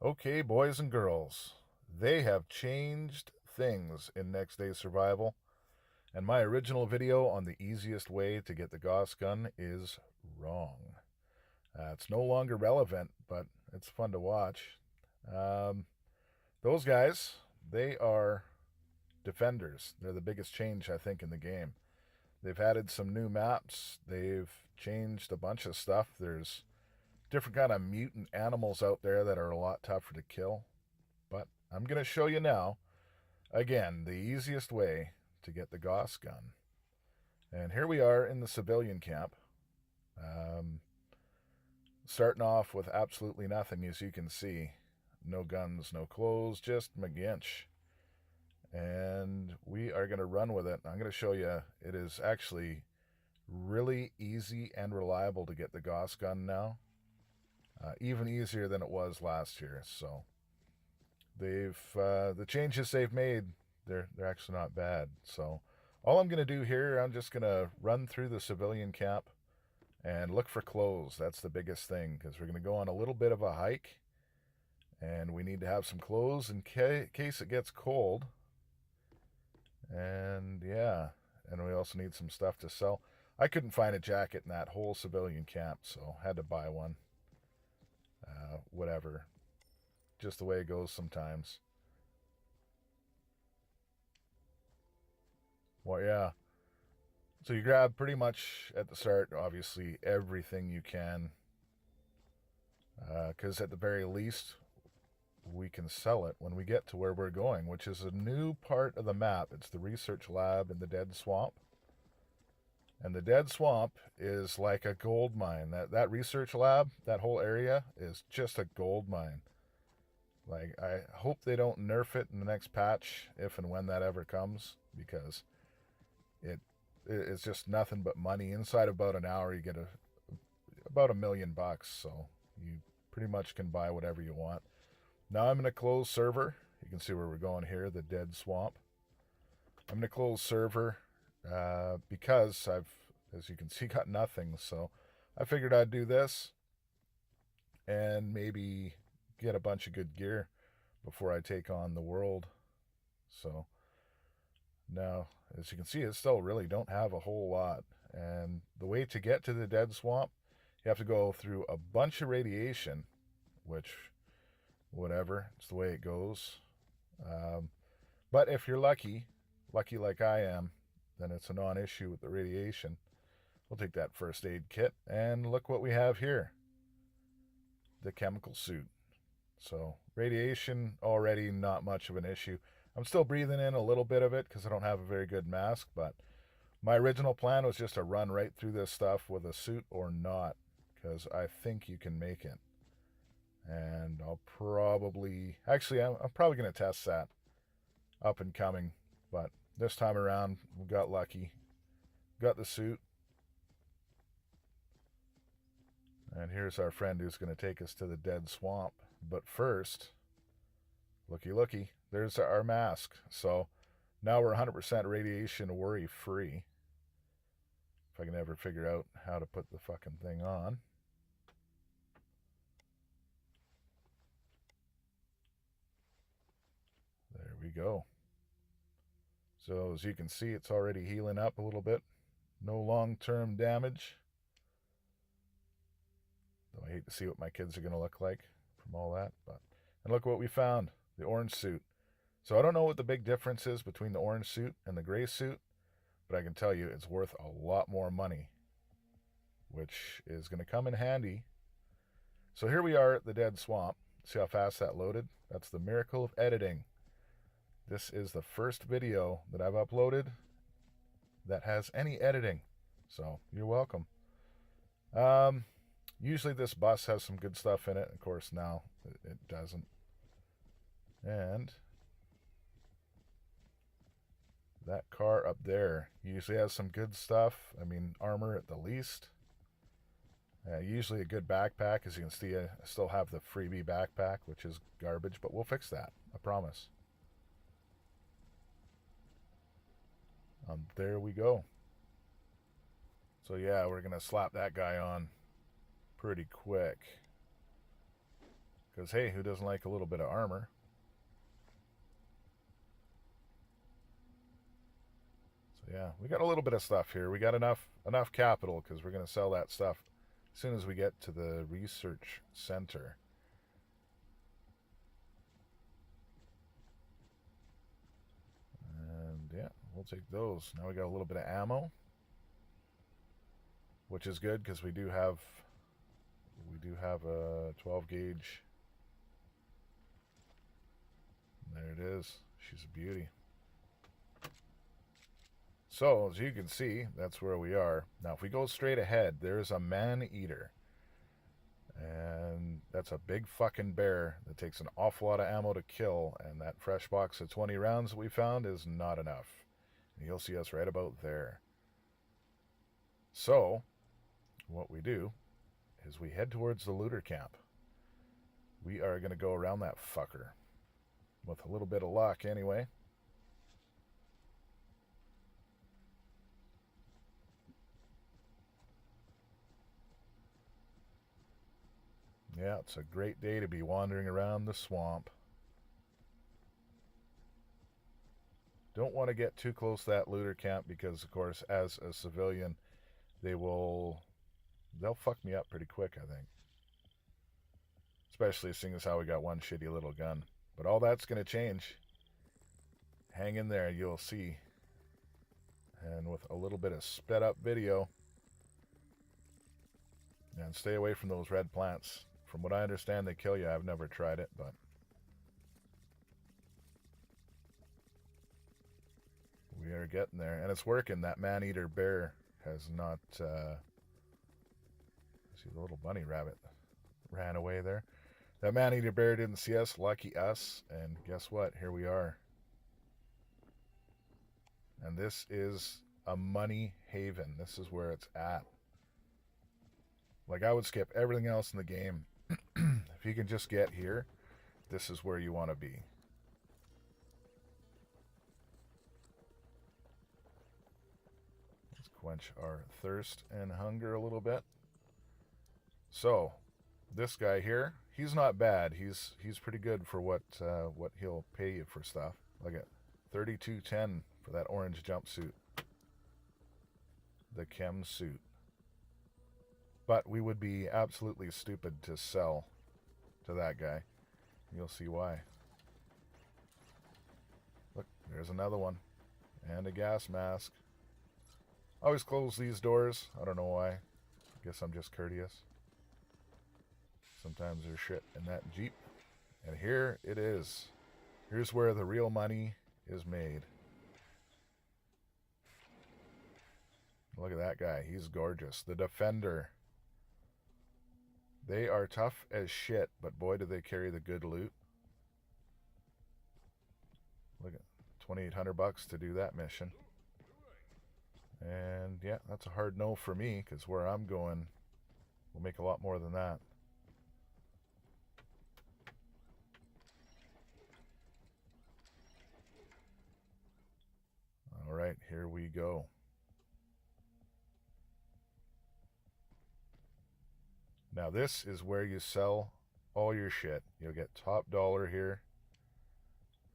Okay, boys and girls, they have changed things in Next Day Survival, and my original video on the easiest way to get the Gauss gun is wrong. It's no longer relevant, but it's fun to watch. Um, those guys, they are defenders. They're the biggest change, I think, in the game. They've added some new maps. They've changed a bunch of stuff. There's different kind of mutant animals out there that are a lot tougher to kill. But I'm going to show you now, again, the easiest way to get the Gauss gun. And here we are in the civilian camp. Um, Starting off with absolutely nothing, as you can see. No guns, no clothes, just McGinch. And we are going to run with it. I'm going to show you it is actually really easy and reliable to get the Gauss gun now. Even easier than it was last year. So the changes they've made, they're actually not bad. So all I'm going to do here, I'm just going to run through the civilian camp and look for clothes. That's the biggest thing, because we're going to go on a little bit of a hike, and we need to have some clothes in case it gets cold. And yeah, and we also need some stuff to sell. I couldn't find a jacket in that whole civilian camp, so had to buy one. Whatever. Just the way it goes sometimes. Well, yeah. So you grab pretty much at the start, obviously, everything you can. Because at the very least, we can sell it when we get to where we're going, which is a new part of the map. It's the research lab in the Dead Swamp. And the Dead Swamp is like a gold mine. That research lab, that whole area, is just a gold mine. Like, I hope they don't nerf it in the next patch, if and when that ever comes, because it's just nothing but money. Inside about an hour, you get about $1 million, so you pretty much can buy whatever you want. Now I'm in a closed server. You can see where we're going here, the Dead Swamp. I'm in a closed server because I've, as you can see, got nothing. So I figured I'd do this and maybe get a bunch of good gear before I take on the world. So now, as you can see, it still really don't have a whole lot. And the way to get to the Dead Swamp, you have to go through a bunch of radiation, which, whatever, it's the way it goes. But if you're lucky like I am, then it's a non-issue with the radiation. We'll take that first aid kit, and look what we have here. The chemical suit. So radiation already not much of an issue. I'm still breathing in a little bit of it because I don't have a very good mask, but my original plan was just to run right through this stuff with a suit or not, because I think you can make it. And I'll probably, actually, I'm probably going to test that up and coming, but this time around we got lucky. Got the suit. And here's our friend who's going to take us to the Dead Swamp. But first, looky, there's our mask. So now we're 100% radiation worry free. If I can ever figure out how to put the fucking thing on. There we go. So as you can see, it's already healing up a little bit. No long-term damage. Though I hate to see what my kids are going to look like from all that. And look what we found. The orange suit. So I don't know what the big difference is between the orange suit and the gray suit, but I can tell you it's worth a lot more money, which is going to come in handy. So here we are at the Dead Swamp. See how fast that loaded? That's the miracle of editing. This is the first video that I've uploaded that has any editing. So you're welcome. Usually this bus has some good stuff in it. Of course, now it doesn't. And that car up there usually has some good stuff. I mean, armor at the least. Usually a good backpack. As you can see, I still have the freebie backpack, which is garbage, but we'll fix that. I promise. There we go. So yeah, we're going to slap that guy on pretty quick, Because, hey, who doesn't like a little bit of armor? So, yeah, we got a little bit of stuff here. We got enough capital because we're going to sell that stuff as soon as we get to the research center. And, yeah, we'll take those. Now we got a little bit of ammo, which is good because we do have a 12 gauge. There it is. She's a beauty. So, as you can see, that's where we are. Now, if we go straight ahead, there's a man-eater. And that's a big fucking bear that takes an awful lot of ammo to kill, and that fresh box of 20 rounds that we found is not enough. And you'll see us right about there. So, what we do is we head towards the looter camp. We are going to go around that fucker. With a little bit of luck, anyway. Yeah, it's a great day to be wandering around the swamp. Don't want to get too close to that looter camp because, of course, as a civilian, they'll fuck me up pretty quick, I think. Especially seeing as how we got one shitty little gun. But all that's going to change. Hang in there, you'll see. And with a little bit of sped up video. And stay away from those red plants. From what I understand, they kill you. I've never tried it, but we are getting there. And it's working. That man-eater bear has not... see, the little bunny rabbit ran away there. That man-eater bear didn't see us. Lucky us. And guess what? Here we are. And this is a money haven. This is where it's at. Like, I would skip everything else in the game. If you can just get here, this is where you want to be. Let's quench our thirst and hunger a little bit. So, this guy here, he's not bad. He's pretty good for what he'll pay you for stuff. Look at $32.10 for that orange jumpsuit. The chem suit. But we would be absolutely stupid to sell to that guy. You'll see why. Look, there's another one. And a gas mask. Always close these doors. I don't know why. I guess I'm just courteous. Sometimes there's shit in that Jeep. And here it is. Here's where the real money is made. Look at that guy. He's gorgeous. The Defender. They are tough as shit, but boy, do they carry the good loot. Look at $2,800 to do that mission. And yeah, that's a hard no for me, because where I'm going, we'll make a lot more than that. All right, here we go. Now this is where you sell all your shit. You'll get top dollar here.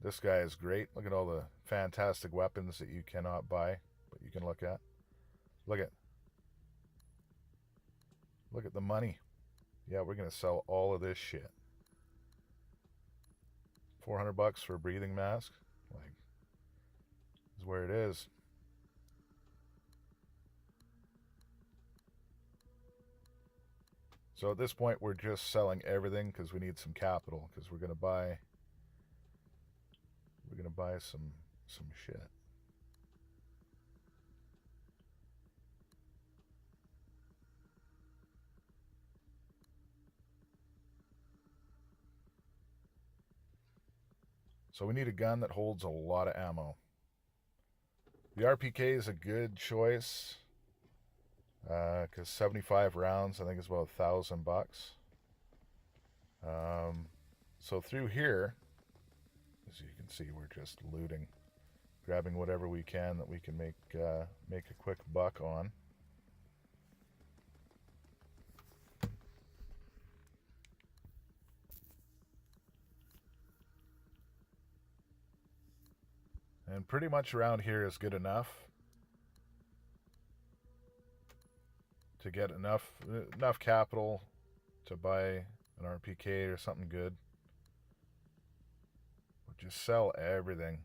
This guy is great. Look at all the fantastic weapons that you cannot buy, but you can look at. Look at the money. Yeah, we're gonna sell all of this shit. $400 for a breathing mask. Like, this is where it is. So at this point, we're just selling everything because we need some capital, because we're gonna buy some shit. So we need a gun that holds a lot of ammo. The RPK is a good choice. Because 75 rounds, I think, is about $1,000. So through here, as you can see, we're just looting, grabbing whatever we can that we can make a quick buck on. And pretty much around here is good enough to get enough capital to buy an RPK or something good. But just sell everything.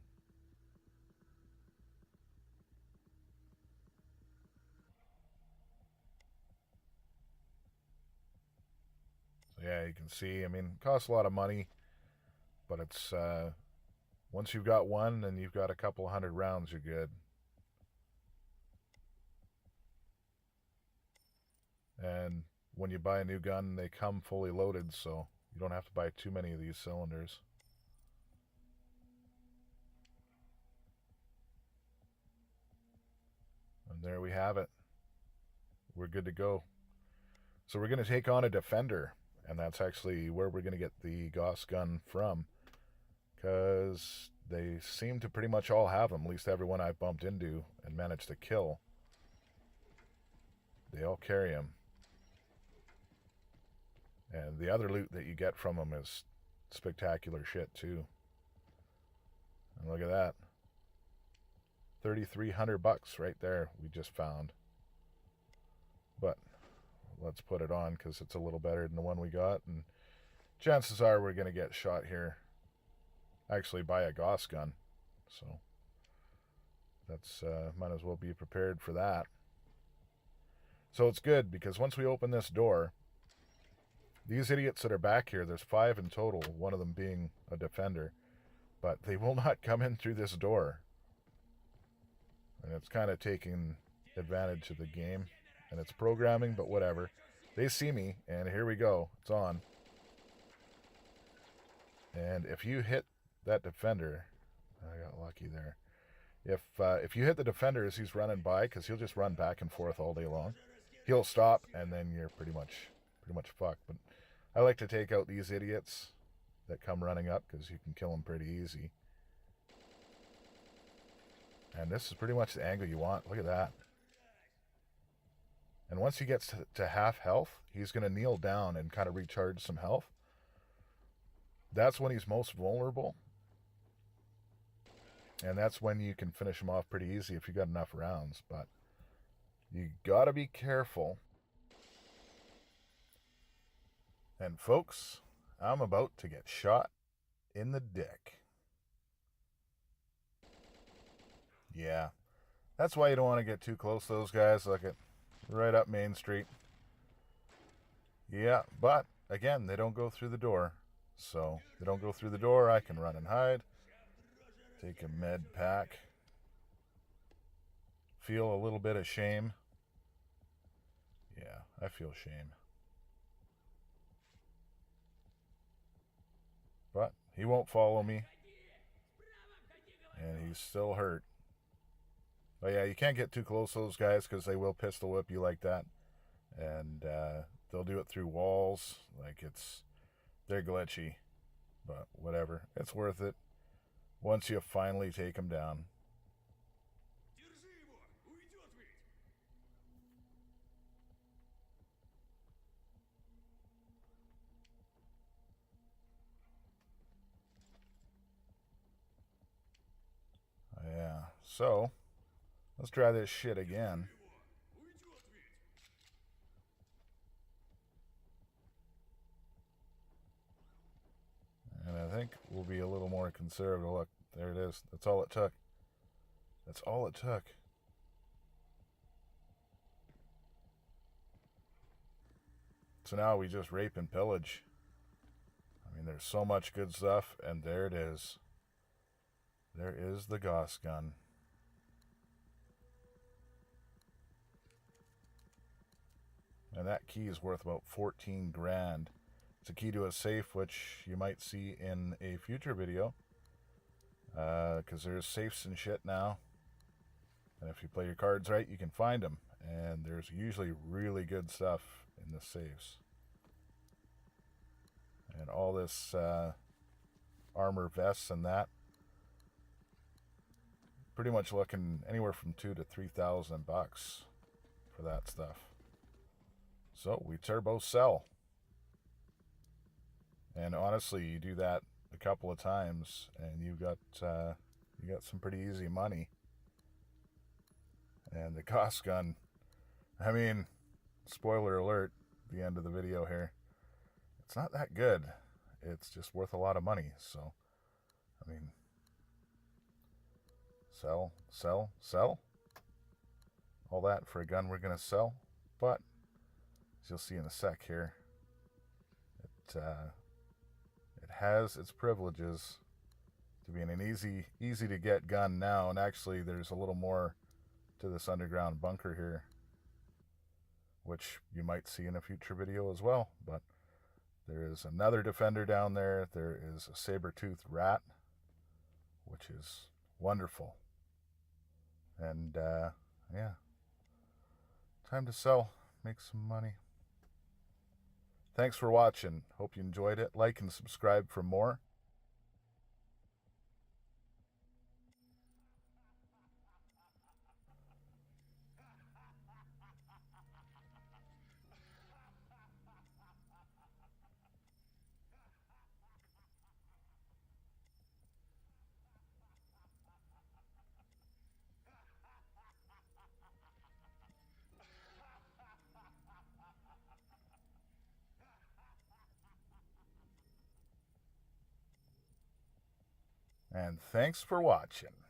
So yeah, you can see, I mean, it costs a lot of money, but it's once you've got one and you've got a couple hundred rounds, you're good. And when you buy a new gun, they come fully loaded, so you don't have to buy too many of these cylinders. And there we have it. We're good to go. So we're going to take on a Defender, and that's actually where we're going to get the Gauss gun from, because they seem to pretty much all have them, at least everyone I've bumped into and managed to kill. They all carry them. And the other loot that you get from them is spectacular shit, too. And look at that. $3,300 right there we just found. But let's put it on because it's a little better than the one we got. And chances are we're going to get shot here. Actually, by a Gauss gun. So that's might as well be prepared for that. So it's good because once we open this door, these idiots that are back here, there's 5 in total, one of them being a Defender, but they will not come in through this door. And it's kind of taking advantage of the game and its programming, but whatever. They see me, and here we go. It's on. And if you hit that Defender, I got lucky there. If you hit the Defender as he's running by, because he'll just run back and forth all day long, he'll stop, and then you're pretty much fucked. But I like to take out these idiots that come running up because you can kill them pretty easy. And this is pretty much the angle you want. Look at that. And once he gets to half health, he's going to kneel down and kind of recharge some health. That's when he's most vulnerable. And that's when you can finish him off pretty easy if you got enough rounds. But you got to be careful. And folks, I'm about to get shot in the dick. Yeah. That's why you don't want to get too close to those guys. Look at right up Main Street. Yeah, but again, they don't go through the door. So they don't go through the door. I can run and hide. Take a med pack. Feel a little bit of shame. Yeah, I feel shame. But he won't follow me. And he's still hurt. But yeah, you can't get too close to those guys because they will pistol whip you like that. And they'll do it through walls. Like they're glitchy. But whatever. It's worth it. Once you finally take them down. Yeah. So, let's try this shit again. And I think we'll be a little more conservative. Look, there it is. That's all it took. That's all it took. So now we just rape and pillage. I mean, there's so much good stuff, and there it is. There is the Gauss gun. And that key is worth about 14 grand. It's a key to a safe, which you might see in a future video. Because there's safes and shit now. And if you play your cards right, you can find them. And there's usually really good stuff in the safes. And all this armor vests and that. Pretty much looking anywhere from $2,000 to $3,000 for that stuff. So we turbo sell. And honestly, you do that a couple of times and you've got you got some pretty easy money. And the Gauss gun, I mean, spoiler alert, the end of the video here, it's not that good. It's just worth a lot of money. So, I mean, sell, sell, sell. All that for a gun we're going to sell. But, as you'll see in a sec here, it has its privileges to being an easy to get gun now. And actually, there's a little more to this underground bunker here, which you might see in a future video as well. But there is another defender down there. There is a saber-toothed rat, which is wonderful. And yeah, time to sell, make some money. Thanks for watching. Hope you enjoyed it. Like and subscribe for more. And thanks for watching.